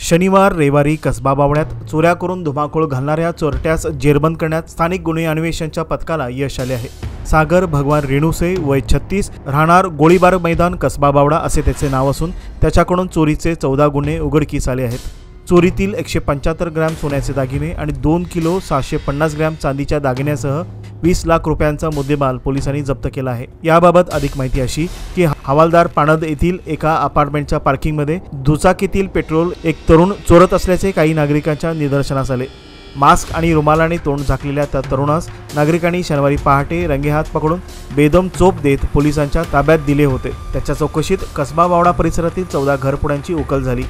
शनिवार रविवारी कसबा बावड्यात चोऱ्या करून धुमाकूळ घालणाऱ्या चोरट्यास जेरबंद करण्यात स्थानिक गुन्हे अन्वेषणच्या पथकाला यश आले आहे। सागर भगवान रेणुसे वय 36 राहणार गोळीबार मैदान कसबा बावडा असे त्याचे नाव असून त्याच्याकडून चोरीचे 14 गुन्हे उघडकीस आले आहेत। चोरीतील 175 ग्रॅम सोन्याचे दागिने आणि 2 किलो 650 ग्रॅम चांदीच्या दागिन्यासह 20 लाख रुपयांचा मुद्देमाल पोलिसांनी जप्त केला आहे। याबाबत अधिक माहिती अशी की हवालदार पाणद येथील एका अपार्टमेंटच्या पार्किंगमध्ये दुचाकीतील पेट्रोल एक तरुण चोरत असल्याचे काही नागरिकांच्या निदर्शनास आले। मास्क आणि रुमालाने तोंड झाकलेल्या त्या तरुणास नागरिकांनी शनिवारी पहाटे रंगेहात पकडून बेदम चोप देत पोलिसांच्या ताब्यात दिले होते। त्याच्या चौकशीत कसबा बावडा परिसरातील 14 घरफोड्यांची उकल झाली।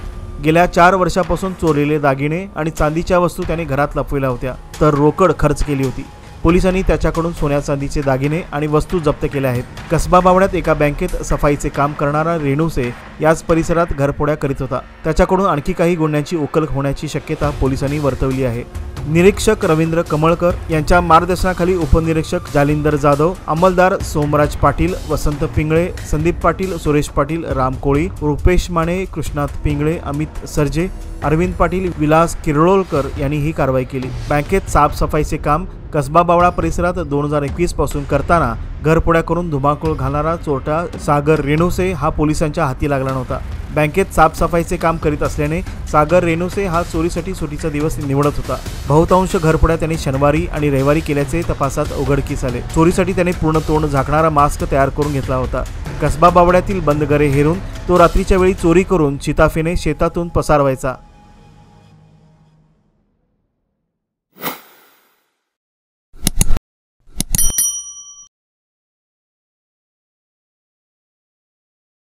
गेल्या 4 वर्षापासून चोरलेले दागिने आणि चांदीच्या वस्तू त्याने घरात लपविल्या होत्या, तर रोकड खर्च केली होती। पोलिसांनी त्याच्याकडून सोन्या चांदीचे दागिने आणि वस्तू जप्त केल्या आहेत। कसबा बावड्यात एका बँकेत सफाईचे काम करणारा रेणुसे याच परिसरात घरफोड्या करीत होता। त्याच्याकडून आणखी काही गुन्ह्यांची उकल होण्याची शक्यता पोलिसांनी वर्तवली आहे। निरीक्षक रवींद्र कमळकर यांच्या मार्गदर्शनाखाली उपनिरीक्षक जालिंदर जाधव, अंमलदार सोमराज पाटील, वसंत पिंगळे, संदीप पाटील, सुरेश पाटील, राम कोळी, रुपेश माने, कृष्णात पिंगळे, अमित सरजे, अरविंद पाटील, विलास किर्लोळकर यांनी ही कारवाई केली। बँकेत साफसफाईचे काम कसबा बावडा परिसरात 2021 पासून करताना घरफोड्या करून धुमाकूळ घालणारा चोरटा सागर रेणुसे हा पोलिसांच्या हाती लागला नव्हता। बँकेत साफसफाईचे काम करीत असल्याने सागर रेणुसे हा चोरीसाठी सुटीचा दिवस निवडत होता। बहुतांश घरफोड्या त्याने शनिवारी आणि रविवारी केल्याचे तपासात उघडकीस आले। चोरीसाठी त्याने पूर्ण तोंड झाकणारा मास्क तयार करून घेतला होता। कसबा बावड्यातील बंद घरे हेरून तो रात्रीच्या वेळी चोरी करून चिताफेने शेतातून पसार व्हायचा।